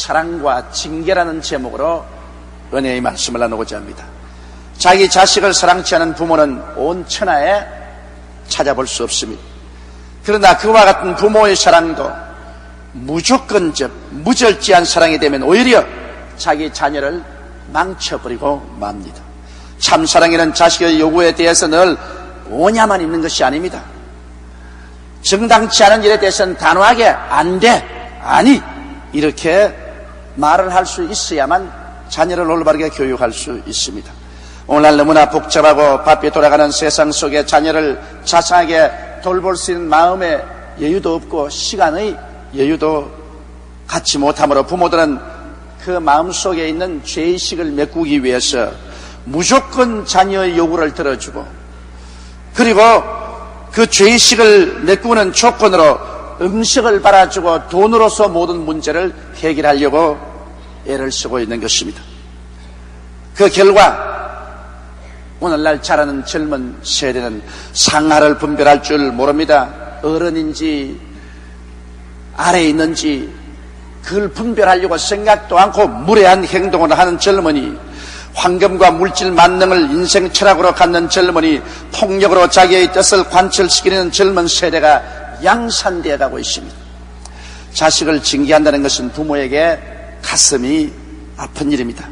사랑과 징계라는 제목으로 은혜의 말씀을 나누고자 합니다. 자기 자식을 사랑치 않은 부모는 온 천하에 찾아볼 수 없습니다. 그러나 그와 같은 부모의 사랑도 무조건적, 무절제한 사랑이 되면 오히려 자기 자녀를 망쳐버리고 맙니다. 참 사랑에는 자식의 요구에 대해서 늘 오냐만 있는 것이 아닙니다. 정당치 않은 일에 대해서는 단호하게 안 돼, 아니 이렇게 말을 할 수 있어야만 자녀를 올바르게 교육할 수 있습니다. 오늘날 너무나 복잡하고 바삐 돌아가는 세상 속에 자녀를 자상하게 돌볼 수 있는 마음의 여유도 없고 시간의 여유도 갖지 못하므로 부모들은 그 마음속에 있는 죄의식을 메꾸기 위해서 무조건 자녀의 요구를 들어주고, 그리고 그 죄의식을 메꾸는 조건으로 음식을 받아주고 돈으로서 모든 문제를 해결하려고 애를 쓰고 있는 것입니다. 그 결과 오늘날 자라는 젊은 세대는 상하를 분별할 줄 모릅니다. 어른인지 아래에 있는지 그걸 분별하려고 생각도 않고 무례한 행동을 하는 젊은이, 황금과 물질 만능을 인생 철학으로 갖는 젊은이, 폭력으로 자기의 뜻을 관철시키는 젊은 세대가 양산되어 가고 있습니다. 자식을 징계한다는 것은 부모에게 가슴이 아픈 일입니다.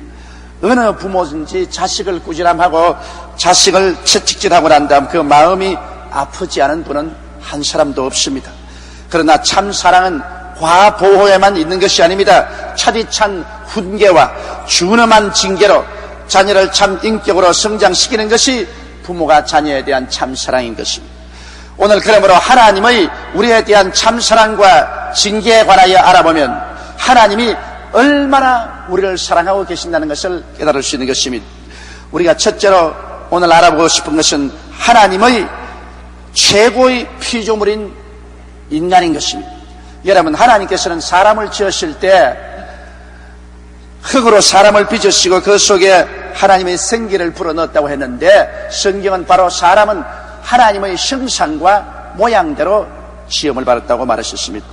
어느 부모든지 자식을 꾸지람하고 자식을 채찍질하고 난 다음 그 마음이 아프지 않은 분은 한 사람도 없습니다. 그러나 참 사랑은 과보호에만 있는 것이 아닙니다. 차디찬 훈계와 준엄한 징계로 자녀를 참 인격으로 성장시키는 것이 부모가 자녀에 대한 참 사랑인 것입니다. 오늘 그러므로 하나님의 우리에 대한 참 사랑과 징계에 관하여 알아보면 하나님이 얼마나 우리를 사랑하고 계신다는 것을 깨달을 수 있는 것입니다. 우리가 첫째로 오늘 알아보고 싶은 것은 하나님의 최고의 피조물인 인간인 것입니다. 여러분, 하나님께서는 사람을 지으실 때 흙으로 사람을 빚으시고 그 속에 하나님의 생기를 불어넣었다고 했는데, 성경은 바로 사람은 하나님의 형상과 모양대로 지음을 받았다고 말하셨습니다.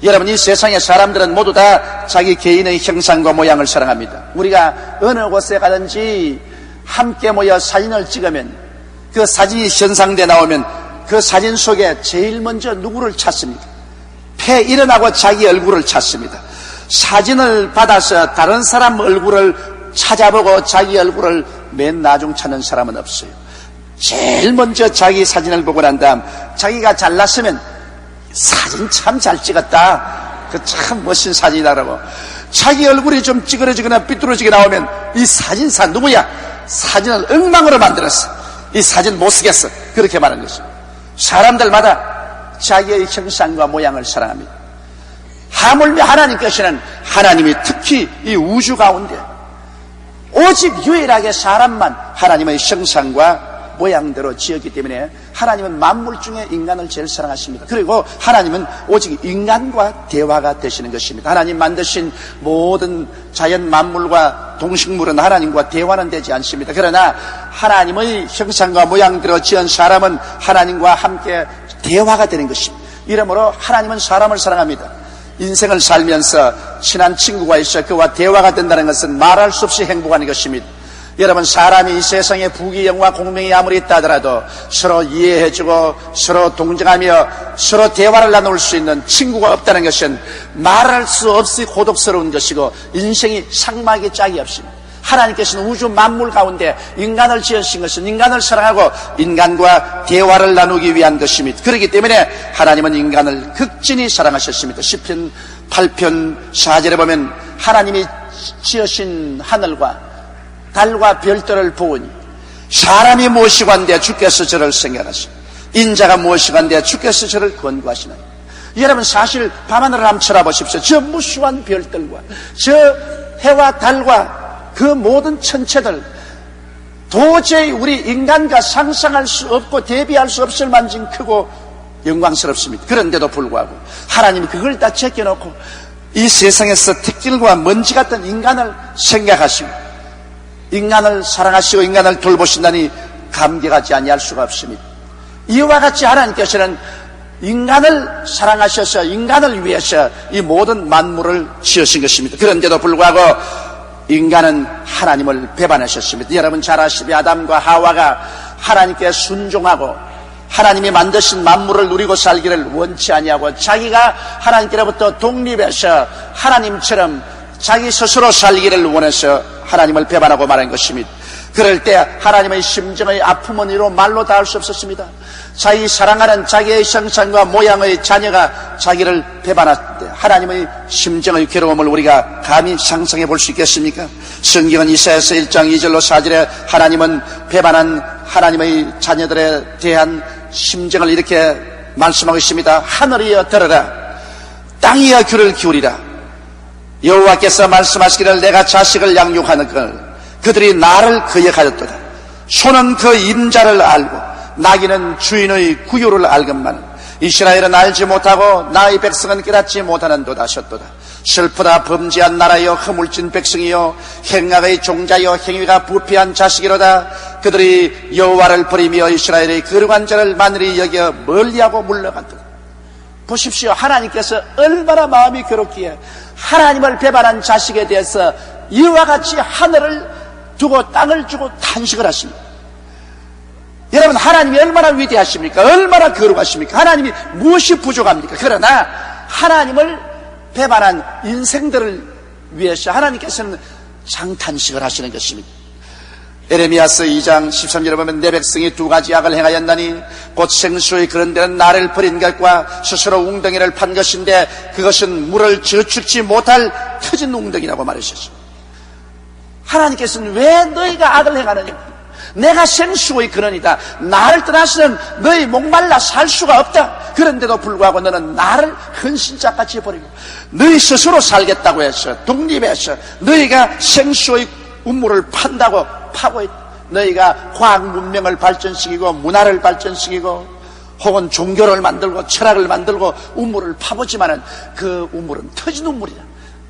여러분, 이 세상의 사람들은 모두 다 자기 개인의 형상과 모양을 사랑합니다. 우리가 어느 곳에 가든지 함께 모여 사진을 찍으면 그 사진이 현상돼 나오면 그 사진 속에 제일 먼저 누구를 찾습니까? 폐 일어나고 자기 얼굴을 찾습니다. 사진을 받아서 다른 사람 얼굴을 찾아보고 자기 얼굴을 맨 나중 찾는 사람은 없어요. 제일 먼저 자기 사진을 보고 난 다음 자기가 잘났으면 사진 참 잘 찍었다, 그 참 멋진 사진이다 그러고, 자기 얼굴이 좀 찌그러지거나 삐뚤어지게 나오면 이 사진사 누구야? 사진을 엉망으로 만들었어, 이 사진 못 쓰겠어, 그렇게 말하는 것입니다. 사람들마다 자기의 형상과 모양을 사랑합니다. 하물며 하나님께서는 하나님이 특히 이 우주 가운데 오직 유일하게 사람만 하나님의 형상과 모양대로 지었기 때문에 하나님은 만물 중에 인간을 제일 사랑하십니다. 그리고 하나님은 오직 인간과 대화가 되시는 것입니다. 하나님 만드신 모든 자연 만물과 동식물은 하나님과 대화는 되지 않습니다. 그러나 하나님의 형상과 모양대로 지은 사람은 하나님과 함께 대화가 되는 것입니다. 이러므로 하나님은 사람을 사랑합니다. 인생을 살면서 친한 친구가 있어 그와 대화가 된다는 것은 말할 수 없이 행복한 것입니다. 여러분, 사람이 이 세상에 부귀영화 공명이 아무리 있다 하더라도 서로 이해해주고 서로 동정하며 서로 대화를 나눌 수 있는 친구가 없다는 것은 말할 수 없이 고독스러운 것이고 인생이 상막이 짝이 없습니다. 하나님께서는 우주 만물 가운데 인간을 지으신 것은 인간을 사랑하고 인간과 대화를 나누기 위한 것입니다. 그렇기 때문에 하나님은 인간을 극진히 사랑하셨습니다. 시편 8편 4절에 보면 하나님이 지으신 하늘과 달과 별들을 보으니 사람이 무엇이고 한데 주께서 저를 생각하시니 인자가 무엇이고 한데 주께서 저를 권고하시나요? 여러분, 사실 밤하늘을 한번 쳐다보십시오. 저 무수한 별들과 저 해와 달과 그 모든 천체들, 도저히 우리 인간과 상상할 수 없고 대비할 수 없을 만큼 크고 영광스럽습니다. 그런데도 불구하고 하나님이 그걸 다 제껴놓고 이 세상에서 택질과 먼지 같은 인간을 생각하시고 인간을 사랑하시고 인간을 돌보신다니 감격하지 아니할 수가 없습니다. 이와 같이 하나님께서는 인간을 사랑하셔서 인간을 위해서 이 모든 만물을 지으신 것입니다. 그런데도 불구하고 인간은 하나님을 배반하셨습니다. 여러분 잘 아시다시피 아담과 하와가 하나님께 순종하고 하나님이 만드신 만물을 누리고 살기를 원치 아니하고 자기가 하나님께로부터 독립해서 하나님처럼 자기 스스로 살기를 원해서 하나님을 배반하고 말한 것입니다. 그럴 때 하나님의 심정의 아픔은 이로 말로 다 할 수 없었습니다. 자기 사랑하는 자기의 형상과 모양의 자녀가 자기를 배반할 때 하나님의 심정의 괴로움을 우리가 감히 상상해 볼 수 있겠습니까? 성경은 이사야서 1장 2절로 4절에 하나님은 배반한 하나님의 자녀들에 대한 심정을 이렇게 말씀하고 있습니다. 하늘이여 들으라, 땅이여 귀를 기울이라. 여호와께서 말씀하시기를 내가 자식을 양육하는 걸 그들이 나를 거역하였도다. 소는 그 임자를 알고 나귀는 주인의 구유를 알건만 이스라엘은 알지 못하고 나의 백성은 깨닫지 못하는도다 하셨도다. 슬프다 범죄한 나라여 허물진 백성이여 행악의 종자여 행위가 부패한 자식이로다. 그들이 여호와를 버리며 이스라엘의 거룩한 자를 만일이 여겨 멀리하고 물러갔도다. 보십시오. 하나님께서 얼마나 마음이 괴롭기에 하나님을 배반한 자식에 대해서 이와 같이 하늘을 두고 땅을 주고 탄식을 하십니다. 여러분 하나님이 얼마나 위대하십니까? 얼마나 거룩하십니까? 하나님이 무엇이 부족합니까? 그러나 하나님을 배반한 인생들을 위해서 하나님께서는 장탄식을 하시는 것입니다. 에레미야서 2장 13절에 보면 내 백성이 두 가지 악을 행하였나니 곧 생수의 그런 데는 나를 버린 것과 스스로 웅덩이를 판 것인데 그것은 물을 저축지 못할 터진 웅덩이라고 말하셨습니다. 하나님께서는 왜 너희가 악을 행하느냐? 내가 생수의 근원이다. 나를 떠나서는 너희 목말라 살 수가 없다. 그런데도 불구하고 너는 나를 헌신자같이 버리고 너희 스스로 살겠다고 해서 독립해서 너희가 생수의 우물을 판다고 파고 있다. 너희가 과학 문명을 발전시키고 문화를 발전시키고 혹은 종교를 만들고 철학을 만들고 우물을 파보지만은 그 우물은 터진 우물이다.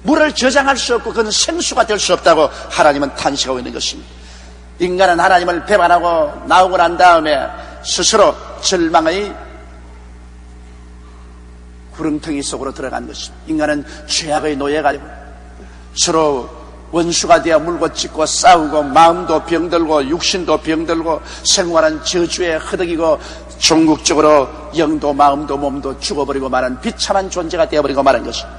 물을 저장할 수 없고 그건 생수가 될 수 없다고 하나님은 탄식하고 있는 것입니다. 인간은 하나님을 배반하고 나오고 난 다음에 스스로 절망의 구렁텅이 속으로 들어간 것입니다. 인간은 죄악의 노예가 되고 서로 원수가 되어 물고 찢고 싸우고 마음도 병들고 육신도 병들고 생활은 저주에 허덕이고 종국적으로 영도 마음도 몸도 죽어버리고 말한 비참한 존재가 되어버리고 말한 것입니다.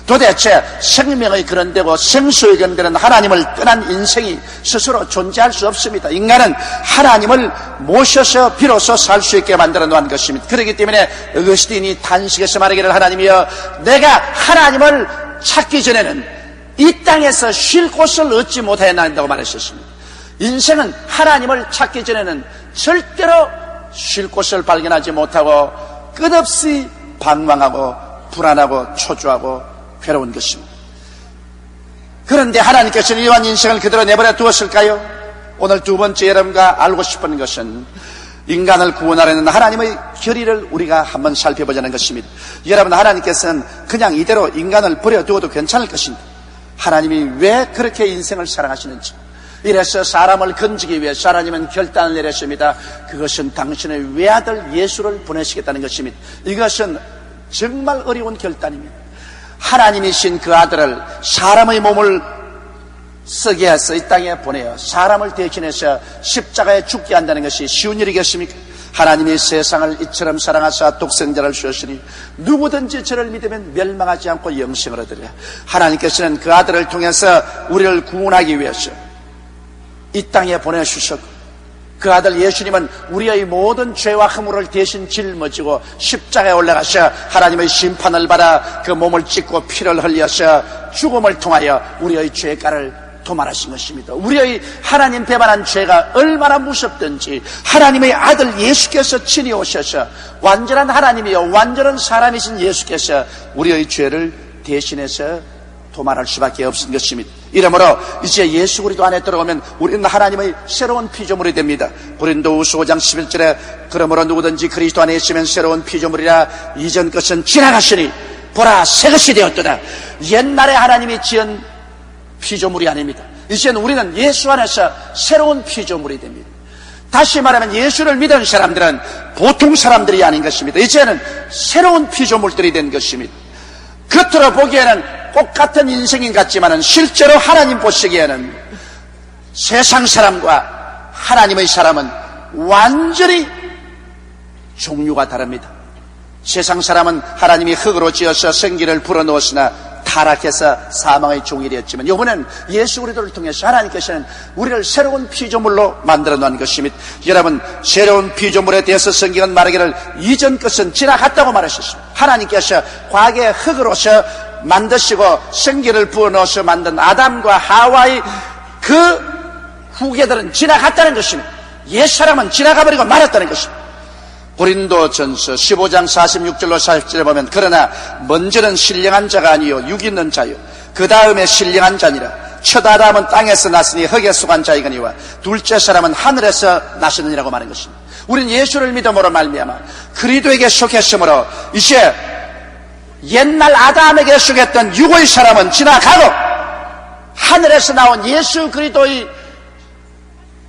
도대체 생명의 근원되고 생수의 근원되는 하나님을 떠난 인생이 스스로 존재할 수 없습니다. 인간은 하나님을 모셔서 비로소 살 수 있게 만들어 놓은 것입니다. 그렇기 때문에 어거스틴이 탄식에서 말하기를 하나님이여 내가 하나님을 찾기 전에는 이 땅에서 쉴 곳을 얻지 못하였나이다고 말하셨습니다. 인생은 하나님을 찾기 전에는 절대로 쉴 곳을 발견하지 못하고 끝없이 방황하고 불안하고 초조하고 괴로운 것입니다. 그런데 하나님께서는 이러한 인생을 그대로 내버려 두었을까요? 오늘 두 번째 여러분과 알고 싶은 것은 인간을 구원하려는 하나님의 결의를 우리가 한번 살펴보자는 것입니다. 여러분 하나님께서는 그냥 이대로 인간을 버려두어도 괜찮을 것입니다. 하나님이 왜 그렇게 인생을 사랑하시는지 이래서 사람을 건지기 위해 하나님은 결단을 내렸습니다. 그것은 당신의 외아들 예수를 보내시겠다는 것입니다. 이것은 정말 어려운 결단입니다. 하나님이신 그 아들을 사람의 몸을 쓰게 해서 이 땅에 보내어 사람을 대신해서 십자가에 죽게 한다는 것이 쉬운 일이겠습니까? 하나님이 세상을 이처럼 사랑하사 독생자를 주셨으니 누구든지 저를 믿으면 멸망하지 않고 영생을 얻으리라. 하나님께서는 그 아들을 통해서 우리를 구원하기 위해서 이 땅에 보내주셨고 그 아들 예수님은 우리의 모든 죄와 허물을 대신 짊어지고 십자가에 올라가셔 하나님의 심판을 받아 그 몸을 찢고 피를 흘려서 죽음을 통하여 우리의 죄가를 도말하신 것입니다. 우리의 하나님 배반한 죄가 얼마나 무섭든지 하나님의 아들 예수께서 친히 오셔서 완전한 하나님이요 완전한 사람이신 예수께서 우리의 죄를 대신해서 도말할 수밖에 없는 것입니다. 이러므로 이제 예수 그리스도 안에 들어오면 우리는 하나님의 새로운 피조물이 됩니다. 고린도후서 5장 11절에 그러므로 누구든지 그리스도 안에 있으면 새로운 피조물이라 이전 것은 지나갔으니 보라 새 것이 되었도다. 옛날에 하나님이 지은 피조물이 아닙니다. 이제는 우리는 예수 안에서 새로운 피조물이 됩니다. 다시 말하면 예수를 믿은 사람들은 보통 사람들이 아닌 것입니다. 이제는 새로운 피조물들이 된 것입니다. 겉으로 보기에는 똑같은 인생인 같지만 실제로 하나님 보시기에는 세상 사람과 하나님의 사람은 완전히 종류가 다릅니다. 세상 사람은 하나님이 흙으로 지어서 생기를 불어넣었으나 타락해서 사망의 종이 되었지만, 이번엔 예수 그리스도를 통해서 하나님께서는 우리를 새로운 피조물로 만들어 놓은 것입니다. 여러분, 새로운 피조물에 대해서 성경은 말하기를 이전 것은 지나갔다고 말하셨습니다. 하나님께서 과거에 흙으로서 만드시고 생기를 부어넣어서 만든 아담과 하와의 그 후계들은 지나갔다는 것입니다. 옛사람은 지나가버리고 말았다는 것입니다. 고린도전서 15장 46절로 40절에 보면, 그러나 먼저는 신령한 자가 아니요 육 있는 자요 그 다음에 신령한 자니라. 첫 아담은 땅에서 났으니 흙에 속한 자이거니와 둘째 사람은 하늘에서 나시느니라고 말한 것입니다. 우리는 예수를 믿음으로 말미암아 그리스도에게 속했으므로 이제 옛날 아담에게 속했던 육의 사람은 지나가고 하늘에서 나온 예수 그리스도의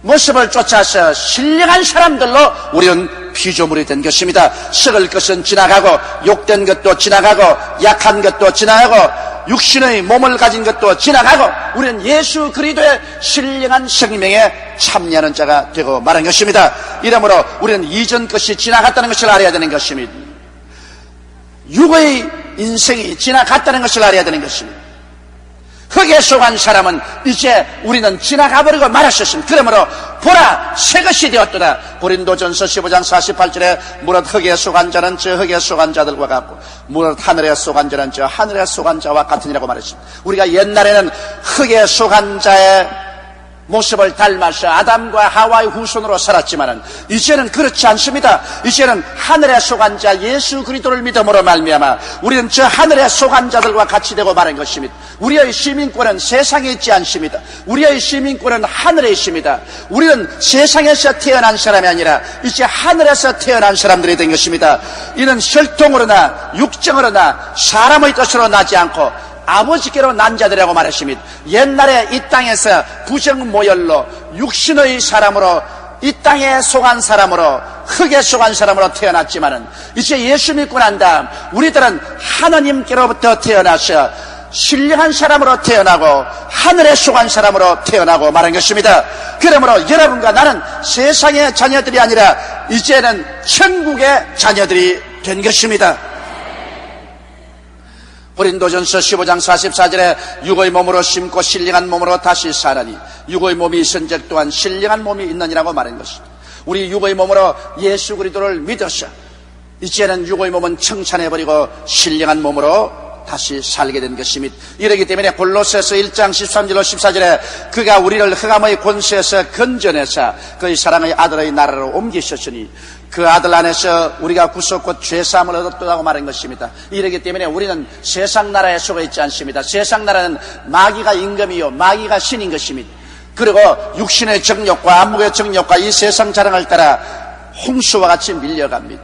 모습을 쫓아서 신령한 사람들로 우리는 피조물이 된 것입니다. 썩을 것은 지나가고 욕된 것도 지나가고 약한 것도 지나가고 육신의 몸을 가진 것도 지나가고 우리는 예수 그리스도의 신령한 생명에 참여하는 자가 되고 말한 것입니다. 이러므로 우리는 이전 것이 지나갔다는 것을 알아야 되는 것입니다. 육의 인생이 지나갔다는 것을 알아야 되는 것입니다. 흙에 속한 사람은 이제 우리는 지나가버리고 말았었습니다. 그러므로 보라 새 것이 되었도다. 고린도전서 15장 48절에 무릇 흙에 속한 자는 저 흙에 속한 자들과 같고 무릇 하늘에 속한 자는 저 하늘에 속한 자와 같으니라고 말했습니다. 우리가 옛날에는 흙에 속한 자의 모습을 닮아서 아담과 하와의 후손으로 살았지만 이제는 그렇지 않습니다. 이제는 하늘에 속한 자 예수 그리스도를 믿음으로 말미암아 우리는 저 하늘에 속한 자들과 같이 되고 말한 것입니다. 우리의 시민권은 세상에 있지 않습니다. 우리의 시민권은 하늘에 있습니다. 우리는 세상에서 태어난 사람이 아니라 이제 하늘에서 태어난 사람들이 된 것입니다. 이는 혈통으로나 육정으로나 사람의 뜻으로 나지 않고 아버지께로 난 자들이라고 말했습니다. 옛날에 이 땅에서 부정모열로 육신의 사람으로 이 땅에 속한 사람으로 흙에 속한 사람으로 태어났지만은 이제 예수 믿고 난 다음 우리들은 하나님께로부터 태어나서 신령한 사람으로 태어나고 하늘에 속한 사람으로 태어나고 말한 것입니다. 그러므로 여러분과 나는 세상의 자녀들이 아니라 이제는 천국의 자녀들이 된 것입니다. 고린도전서 15장 44절에 육의 몸으로 심고 신령한 몸으로 다시 사라니 육의 몸이 있은즉 또한 신령한 몸이 있느니라고 말한 것입니다. 우리 육의 몸으로 예수 그리스도를 믿어서 이제는 육의 몸은 청산해버리고 신령한 몸으로 다시 살게 된 것입니다. 이러기 때문에 골로새서 1장 13절로 14절에 그가 우리를 흑암의 권세에서 건져내사 그의 사랑의 아들의 나라로 옮기셨으니 그 아들 안에서 우리가 구속 곧 죄사함을 얻었다고 말한 것입니다. 이러기 때문에 우리는 세상 나라에 속해 있지 않습니다. 세상 나라는 마귀가 임금이요 마귀가 신인 것입니다. 그리고 육신의 정욕과 안목의 정욕과 이 세상 자랑을 따라 홍수와 같이 밀려갑니다.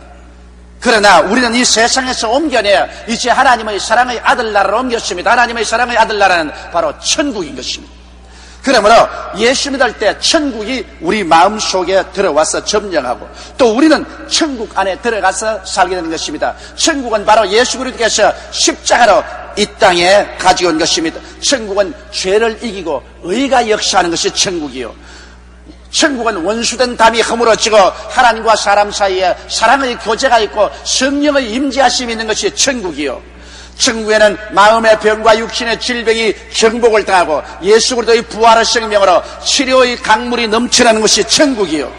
그러나 우리는 이 세상에서 옮겨내어 이제 하나님의 사랑의 아들 나라로 옮겼습니다. 하나님의 사랑의 아들 나라는 바로 천국인 것입니다. 그러므로 예수 믿을 때 천국이 우리 마음속에 들어와서 점령하고 또 우리는 천국 안에 들어가서 살게 되는 것입니다. 천국은 바로 예수 그리스도께서 십자가로 이 땅에 가지고 온 것입니다. 천국은 죄를 이기고 의가 역사하는 것이 천국이요, 천국은 원수된 담이 허물어지고 하나님과 사람 사이에 사랑의 교제가 있고 성령의 임재하심이 있는 것이 천국이요, 천국에는 마음의 병과 육신의 질병이 정복을 당하고 예수 그리스도의 부활의 생명으로 치료의 강물이 넘쳐나는 것이 천국이요,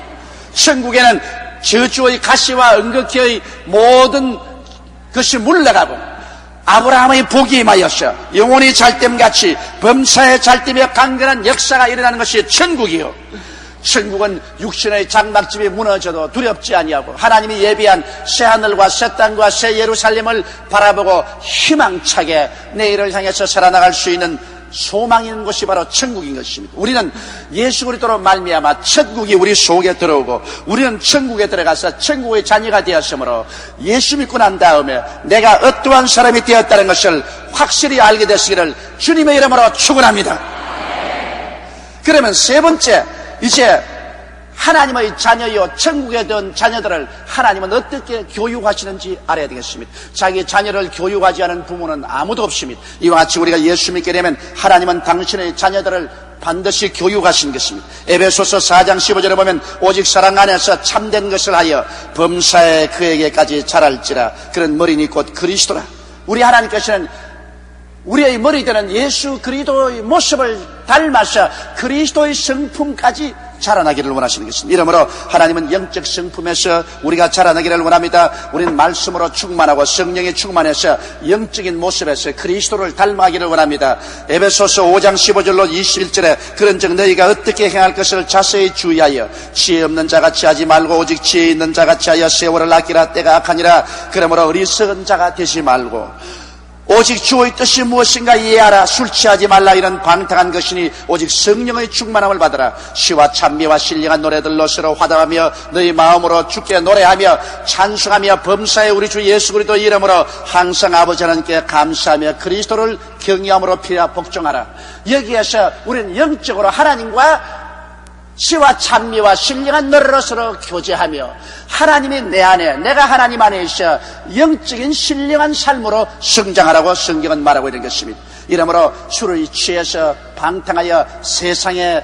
천국에는 저주의 가시와 응극기의 모든 것이 물러가고 아브라함의 복이 임하여서 영혼이 잘됨같이 범사의 잘됨에 강건한 역사가 일어나는 것이 천국이요, 천국은 육신의 장막집이 무너져도 두렵지 아니하고 하나님이 예비한 새하늘과 새 땅과 새 예루살렘을 바라보고 희망차게 내일을 향해서 살아나갈 수 있는 소망이 있는 곳이 바로 천국인 것입니다. 우리는 예수 그리스도로 말미암아 천국이 우리 속에 들어오고 우리는 천국에 들어가서 천국의 자녀가 되었으므로 예수 믿고 난 다음에 내가 어떠한 사람이 되었다는 것을 확실히 알게 되시기를 주님의 이름으로 축원합니다. 그러면 세 번째, 이제 하나님의 자녀요 천국에 든 자녀들을 하나님은 어떻게 교육하시는지 알아야 되겠습니다. 자기 자녀를 교육하지 않은 부모는 아무도 없습니다. 이와 같이 우리가 예수 믿게 되면 하나님은 당신의 자녀들을 반드시 교육하신 것입니다. 에베소서 4장 15절에 보면 오직 사랑 안에서 참된 것을 하여 범사에 그에게까지 자랄지라. 그런 머리니 곧 그리스도라. 우리 하나님께서는 우리의 머리 되는 예수 그리스도의 모습을 닮아서 그리스도의 성품까지 자라나기를 원하시는 것입니다. 이러므로 하나님은 영적 성품에서 우리가 자라나기를 원합니다. 우리는 말씀으로 충만하고 성령에 충만해서 영적인 모습에서 그리스도를 닮아가기를 원합니다. 에베소서 5장 15절로 21절에 그런즉 너희가 어떻게 행할 것을 자세히 주의하여 지혜 없는 자같이 하지 말고 오직 지혜 있는 자같이 하여 세월을 아끼라. 때가 악하니라. 그러므로 어리석은 자가 되지 말고 오직 주의 뜻이 무엇인가 이해하라. 술 취하지 말라. 이런 방탕한 것이니 오직 성령의 충만함을 받으라. 시와 찬미와 신령한 노래들로 서로 화답하며 너희 마음으로 주께 노래하며 찬송하며 범사에 우리 주 예수 그리스도 이름으로 항상 아버지 하나님께 감사하며 그리스도를 경외함으로 피하 복종하라. 여기에서 우리는 영적으로 하나님과 시와 찬미와 신령한 노래로 서로 교제하며 하나님이 내 안에 내가 하나님 안에 있어 영적인 신령한 삶으로 성장하라고 성경은 말하고 있는 것입니다. 이러므로 술을 취해서 방탕하여 세상의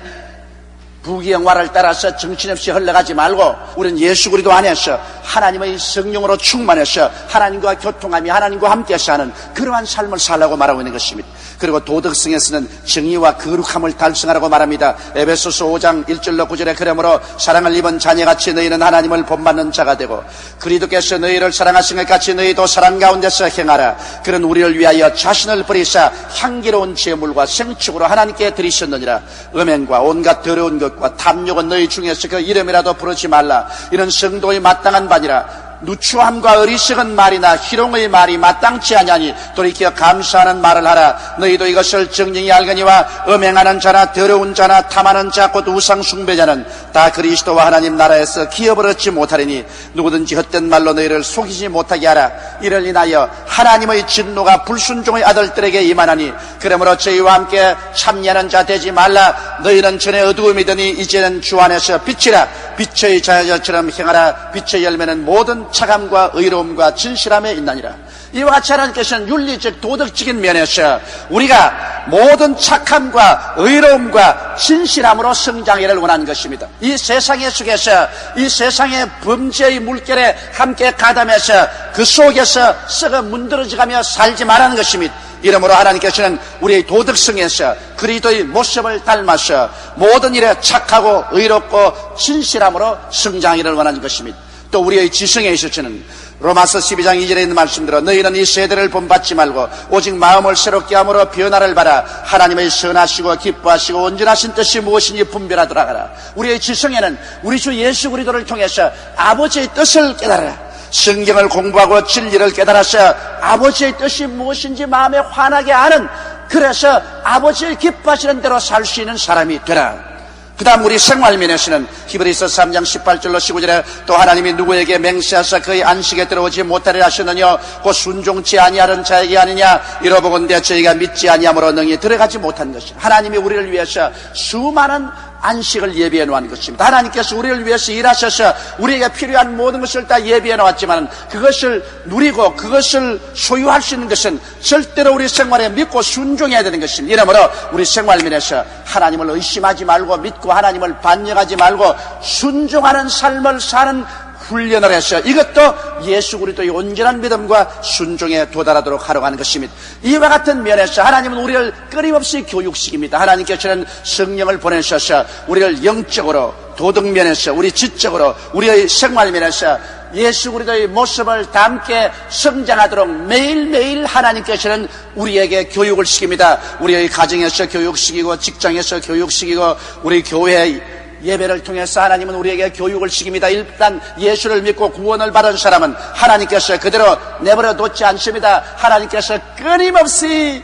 부귀영화를 따라서 정신없이 흘러가지 말고 우리는 예수 그리스도 안에서 하나님의 성령으로 충만해서 하나님과 교통하며 하나님과 함께 사는 그러한 삶을 살라고 말하고 있는 것입니다. 그리고 도덕성에서는 정의와 거룩함을 달성하라고 말합니다. 에베소서 5장 1절로 9절에 그러므로 사랑을 입은 자녀같이 너희는 하나님을 본받는 자가 되고 그리스도께서 너희를 사랑하신 것 같이 너희도 사랑 가운데서 행하라. 그런 우리를 위하여 자신을 버리사 향기로운 제물과 생축으로 하나님께 드리셨느니라. 음행과 온갖 더러운 것과 탐욕은 너희 중에서 그 이름이라도 부르지 말라. 이런 성도의 마땅한 바니라. 누추함과 어리석은 말이나 희롱의 말이 마땅치 아니하니 돌이켜 감사하는 말을 하라. 너희도 이것을 정령이 알거니와 음행하는 자나 더러운 자나 탐하는 자 곧 우상 숭배자는 다 그리스도와 하나님 나라에서 기업을 얻지 못하리니 누구든지 헛된 말로 너희를 속이지 못하게 하라. 이를 인하여 하나님의 진노가 불순종의 아들들에게 임하나니 그러므로 저희와 함께 참여하는 자 되지 말라. 너희는 전에 어두움이더니 이제는 주 안에서 빛이라. 빛의 자녀처럼 행하라. 빛의 열매는 모든 착함과 의로움과 진실함에 있나니라. 이와 같이 하나님께서는 윤리적 도덕적인 면에서 우리가 모든 착함과 의로움과 진실함으로 성장하기를 원하는 것입니다. 이 세상의 속에서 이 세상의 범죄의 물결에 함께 가담해서 그 속에서 썩어 문드러져가며 살지 말라는 것입니다. 이러므로 하나님께서는 우리의 도덕성에서 그리스도의 모습을 닮아서 모든 일에 착하고 의롭고 진실함으로 성장하기를 원하는 것입니다. 또 우리의 지성에 있어서는 로마서 12장 2절에 있는 말씀대로 너희는 이 세대를 본받지 말고 오직 마음을 새롭게 함으로 변화를 받아 하나님의 선하시고 기뻐하시고 온전하신 뜻이 무엇인지 분별하도록 하라. 우리의 지성에는 우리 주 예수 그리스도를 통해서 아버지의 뜻을 깨달아라. 성경을 공부하고 진리를 깨달아서 아버지의 뜻이 무엇인지 마음에 환하게 아는, 그래서 아버지의 기뻐하시는 대로 살 수 있는 사람이 되라. 그 다음 우리 생활면에서는 히브리서 3장 18절로 19절에 또 하나님이 누구에게 맹세하사 그의 안식에 들어오지 못하리라 하셨느냐 곧 순종치 아니하는 자에게 아니냐 이러보건대 저희가 믿지 아니함으로 능히 들어가지 못한 것이라. 하나님이 우리를 위해서 수많은 안식을 예비해 놓은 것입니다. 하나님께서 우리를 위해서 일하셔서 우리에게 필요한 모든 것을 다 예비해 놓았지만 그것을 누리고 그것을 소유할 수 있는 것은 절대로 우리 생활에 믿고 순종해야 되는 것입니다. 이러므로 우리 생활면에서 하나님을 의심하지 말고 믿고 하나님을 반역하지 말고 순종하는 삶을 사는 훈련을 해서 이것도 예수 그리스도의 온전한 믿음과 순종에 도달하도록 하려고 하는 것입니다. 이와 같은 면에서 하나님은 우리를 끊임없이 교육시킵니다. 하나님께서는 성령을 보내셔서 우리를 영적으로 도덕면에서 우리 지적으로 우리의 생활면에서 예수 그리스도의 모습을 담게 성장하도록 매일매일 하나님께서는 우리에게 교육을 시킵니다. 우리의 가정에서 교육시키고 직장에서 교육시키고 우리 교회 예배를 통해서 하나님은 우리에게 교육을 시킵니다. 일단 예수를 믿고 구원을 받은 사람은 하나님께서 그대로 내버려 뒀지 않습니다. 하나님께서 끊임없이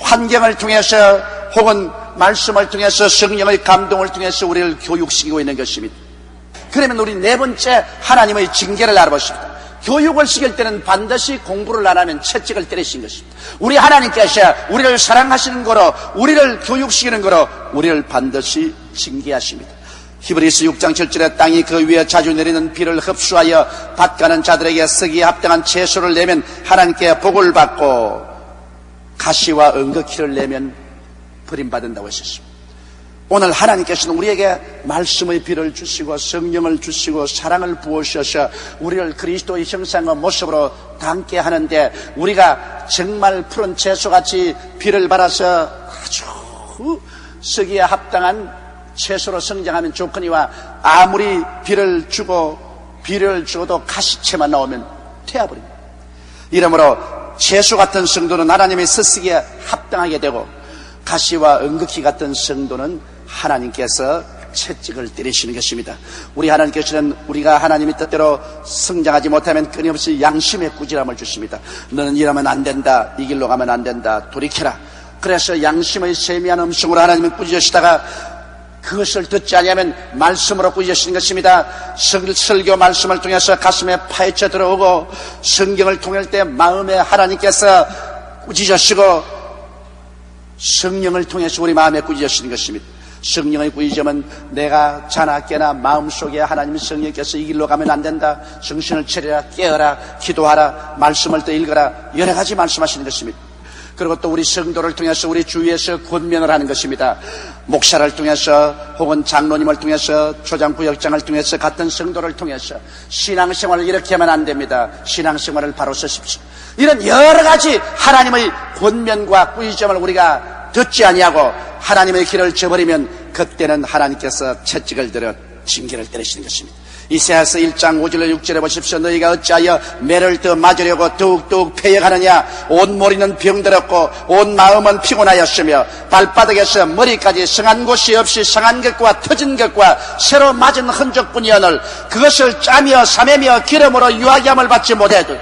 환경을 통해서 혹은 말씀을 통해서 성령의 감동을 통해서 우리를 교육시키고 있는 것입니다. 그러면 우리 네 번째 하나님의 징계를 알아보십니다. 교육을 시킬 때는 반드시 공부를 안 하면 채찍을 때리신 것입니다. 우리 하나님께서 우리를 사랑하시는 거로 우리를 교육시키는 거로 우리를 반드시 징계하십니다. 히브리서 6장 7절에 땅이 그 위에 자주 내리는 비를 흡수하여 밭가는 자들에게 쓰기에 합당한 채소를 내면 하나님께 복을 받고 가시와 은거키를 내면 버림받는다고 하셨습니다. 오늘 하나님께서는 우리에게 말씀의 비를 주시고 성령을 주시고 사랑을 부으셔서 우리를 그리스도의 형상과 모습으로 닮게 하는데, 우리가 정말 푸른 채소같이 비를 받아서 아주 쓰기에 합당한 채소로 성장하면 좋거니와, 아무리 비를 주어도 가시채만 나오면 태워버립니다. 이러므로 채소 같은 성도는 하나님의 쓰시기에 합당하게 되고, 가시와 은극히 같은 성도는 하나님께서 채찍을 때리시는 것입니다. 우리 하나님께서는 우리가 하나님의 뜻대로 성장하지 못하면 끊임없이 양심의 꾸지람을 주십니다. 너는 이러면 안 된다, 이 길로 가면 안 된다, 돌이켜라. 그래서 양심의 세미한 음성으로 하나님을 꾸짖으시다가 그것을 듣지 아니하면 말씀으로 꾸짖으시는 것입니다. 설교 말씀을 통해서 가슴에 파헤쳐 들어오고, 성경을 통할 때 마음에 하나님께서 꾸짖으시고, 성령을 통해서 우리 마음에 꾸짖으시는 것입니다. 성령의 꾸짖음은 내가 자나 깨나 마음속에 하나님의 성령께서 이 길로 가면 안 된다, 정신을 차려라, 깨어라, 기도하라, 말씀을 또 읽어라, 여러 가지 말씀하시는 것입니다. 그리고 또 우리 성도를 통해서 우리 주위에서 권면을 하는 것입니다. 목사를 통해서 혹은 장로님을 통해서 초장구역장을 통해서 같은 성도를 통해서 신앙생활을 이렇게 하면 안 됩니다, 신앙생활을 바로 서십시오. 이런 여러 가지 하나님의 권면과 꾸짖음을 우리가 듣지 아니하고 하나님의 길을 저버리면 그때는 하나님께서 채찍을 들어 징계를 때리시는 것입니다. 이사야서 1장 5절로 6절에 보십시오. 너희가 어찌하여 매를 더 맞으려고 더욱더욱 패여가느냐. 온 머리는 병들었고 온 마음은 피곤하였으며 발바닥에서 머리까지 성한 곳이 없이 상한 것과 터진 것과 새로 맞은 흔적뿐이오늘 그것을 짜며 사매며 기름으로 유하게 함을 받지 못해도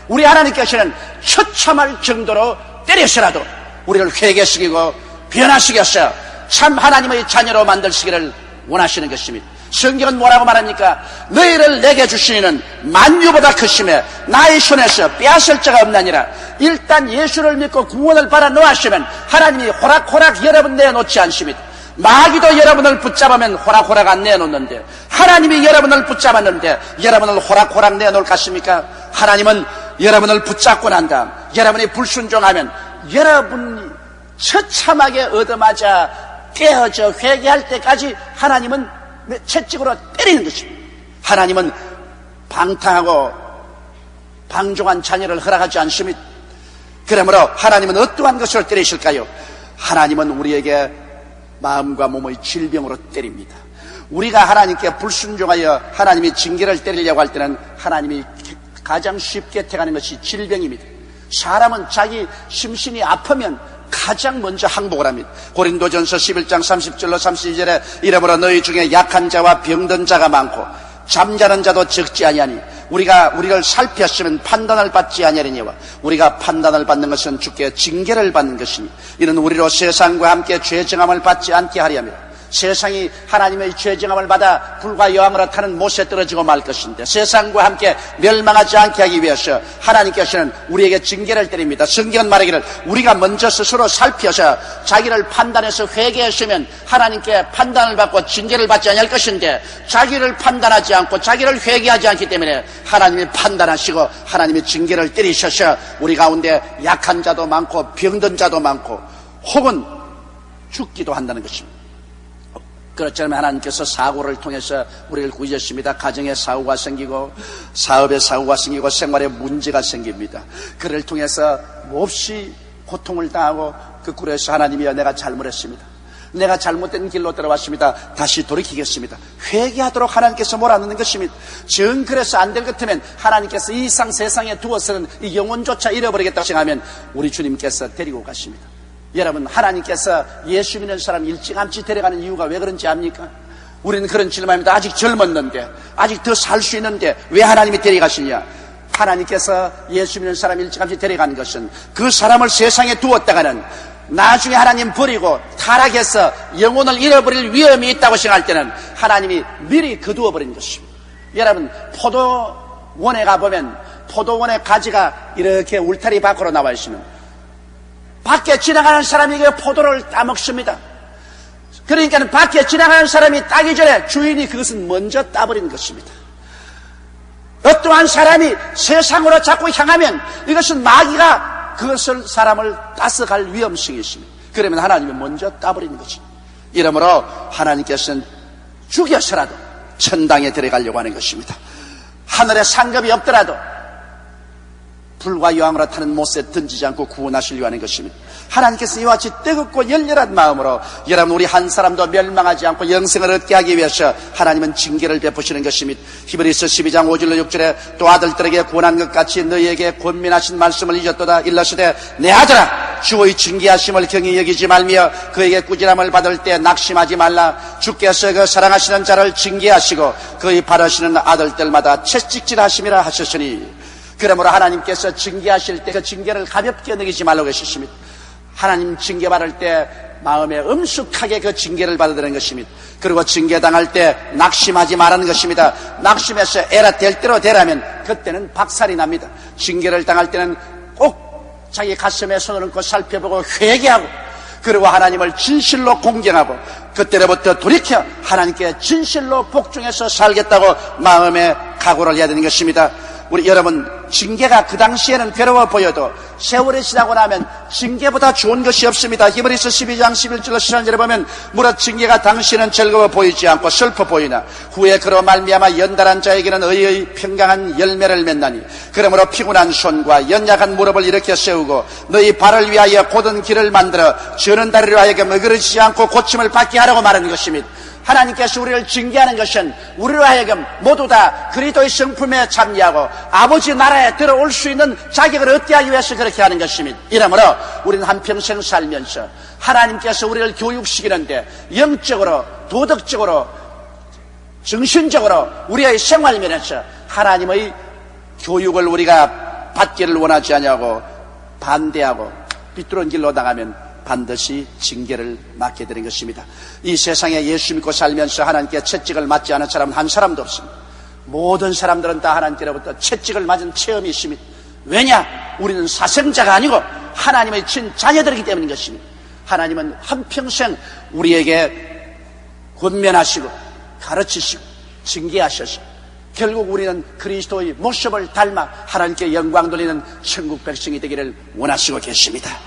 우리 하나님께서는 처참할 정도로 때려서라도 우리를 회개시키고 변화시켜서 참 하나님의 자녀로 만들시기를 원하시는 것입니다. 성경은 뭐라고 말합니까? 너희를 내게 주시는 만유보다 크심에 나의 손에서 빼앗을 자가 없나니라. 일단 예수를 믿고 구원을 받아 놓으시면 하나님이 호락호락 여러분 내놓지 않습니다. 마귀도 여러분을 붙잡으면 호락호락 안 내놓는데, 하나님이 여러분을 붙잡았는데 여러분을 호락호락 내놓을 것입니까? 하나님은 여러분을 붙잡고 난 다음 여러분이 불순종하면 여러분이 처참하게 얻어맞아 깨어져 회개할 때까지 하나님은 채찍으로 때리는 것입니다. 하나님은 방탕하고 방종한 자녀를 허락하지 않습니다. 그러므로 하나님은 어떠한 것을 때리실까요? 하나님은 우리에게 마음과 몸의 질병으로 때립니다. 우리가 하나님께 불순종하여 하나님이 징계를 때리려고 할 때는 하나님이 가장 쉽게 택하는 것이 질병입니다. 사람은 자기 심신이 아프면 가장 먼저 항복을 합니다. 고린도전서 11장 30절로 32절에 이러므로 너희 중에 약한 자와 병든 자가 많고 잠자는 자도 적지 아니하니 우리가 우리를 살폈으면 판단을 받지 아니하리니와 우리가 판단을 받는 것은 주께 징계를 받는 것이니 이는 우리로 세상과 함께 죄정함을 받지 않게 하려 함이라. 세상이 하나님의 죄정함을 받아 불과 여왕으로 타는 못에 떨어지고 말 것인데 세상과 함께 멸망하지 않게 하기 위해서 하나님께서는 우리에게 징계를 때립니다. 성경은 말하기를 우리가 먼저 스스로 살펴서 자기를 판단해서 회개했으면 하나님께 판단을 받고 징계를 받지 않을 것인데 자기를 판단하지 않고 자기를 회개하지 않기 때문에 하나님이 판단하시고 하나님이 징계를 때리셔서 우리 가운데 약한 자도 많고 병든 자도 많고 혹은 죽기도 한다는 것입니다. 그렇지만 하나님께서 사고를 통해서 우리를 구하셨습니다. 가정에 사고가 생기고 사업에 사고가 생기고 생활에 문제가 생깁니다. 그를 통해서 몹시 고통을 당하고 거꾸로 해서 하나님이여 내가 잘못했습니다. 내가 잘못된 길로 들어왔습니다. 다시 돌이키겠습니다. 회개하도록 하나님께서 몰아넣는 것입니다. 정 그래서 안 될 것 같으면 하나님께서 이 세상에 두어서는 이 영혼조차 잃어버리겠다고 생각하면 우리 주님께서 데리고 가십니다. 여러분, 하나님께서 예수 믿는 사람 일찌감치 데려가는 이유가 왜 그런지 압니까? 우리는 그런 질문입니다. 아직 젊었는데, 아직 더 살 수 있는데 왜 하나님이 데려가시냐? 하나님께서 예수 믿는 사람 일찌감치 데려간 것은 그 사람을 세상에 두었다가는 나중에 하나님 버리고 타락해서 영혼을 잃어버릴 위험이 있다고 생각할 때는 하나님이 미리 거두어버린 것입니다. 여러분, 포도원에 가보면 포도원의 가지가 이렇게 울타리 밖으로 나와 있으면 밖에 지나가는 사람에게 포도를 따먹습니다. 그러니까 밖에 지나가는 사람이 따기 전에 주인이 그것은 먼저 따버리는 것입니다. 어떠한 사람이 세상으로 자꾸 향하면 이것은 마귀가 그것을 사람을 따서갈 위험성이 있습니다. 그러면 하나님이 먼저 따버리는 것입니다. 이러므로 하나님께서는 죽여서라도 천당에 들어가려고 하는 것입니다. 하늘에 상급이 없더라도 불과 여왕으로 타는 못에 던지지 않고 구원하시려고 하는 것입니다. 하나님께서 이와 같이 뜨겁고 열렬한 마음으로 여러분 우리 한 사람도 멸망하지 않고 영생을 얻게 하기 위해서 하나님은 징계를 베푸시는 것입니다. 히브리서 12장 5절로 6절에 또 아들들에게 권한 것 같이 너희에게 권면하신 말씀을 잊었도다. 일러스되 내 아들아 주의 징계하심을 경히 여기지 말며 그에게 꾸지람을 받을 때 낙심하지 말라. 주께서 그 사랑하시는 자를 징계하시고 그의 바라시는 아들들마다 채찍질하심이라 하셨으니 그러므로 하나님께서 징계하실 때 그 징계를 가볍게 여기지 말라고 하셨습니다. 하나님 징계받을 때 마음에 엄숙하게 그 징계를 받아들이는 것입니다. 그리고 징계당할 때 낙심하지 말라는 것입니다. 낙심해서 에라 될 대로 되라면 그때는 박살이 납니다. 징계를 당할 때는 꼭 자기 가슴에 손을 얹고 살펴보고 회개하고 그리고 하나님을 진실로 공경하고 그때로부터 돌이켜 하나님께 진실로 복종해서 살겠다고 마음에 각오를 해야 되는 것입니다. 우리 여러분 징계가 그 당시에는 괴로워 보여도 세월이 지나고 나면 징계보다 좋은 것이 없습니다. 히브리서 12장 11절로 13절에 보면 무릇 징계가 당시에는 즐거워 보이지 않고 슬퍼 보이나 후에 그로 말미암아 연달한 자에게는 의의 평강한 열매를 맺나니 그러므로 피곤한 손과 연약한 무릎을 일으켜 세우고 너희 발을 위하여 곧은 길을 만들어 저는 다리로 하여금 어그러지지 않고 고침을 받게 하라고 말하는 것입니다. 하나님께서 우리를 징계하는 것은 우리로 하여금 모두 다 그리스도의 성품에 참여하고 아버지 나라에 들어올 수 있는 자격을 얻게 하기 위해서 그렇게 하는 것입니다. 이러므로 우리는 한평생 살면서 하나님께서 우리를 교육시키는데 영적으로 도덕적으로 정신적으로 우리의 생활면에서 하나님의 교육을 우리가 받기를 원하지 않냐고 반대하고 비뚤은 길로 나가면 반드시 징계를 맞게 되는 것입니다. 이 세상에 예수 믿고 살면서 하나님께 채찍을 맞지 않은 사람은 한 사람도 없습니다. 모든 사람들은 다 하나님께로부터 채찍을 맞은 체험이 있습니다. 왜냐? 우리는 사생자가 아니고 하나님의 친자녀들이기 때문인 것입니다. 하나님은 한평생 우리에게 권면하시고 가르치시고 징계하셔서 결국 우리는 그리스도의 모습을 닮아 하나님께 영광 돌리는 천국 백성이 되기를 원하시고 계십니다.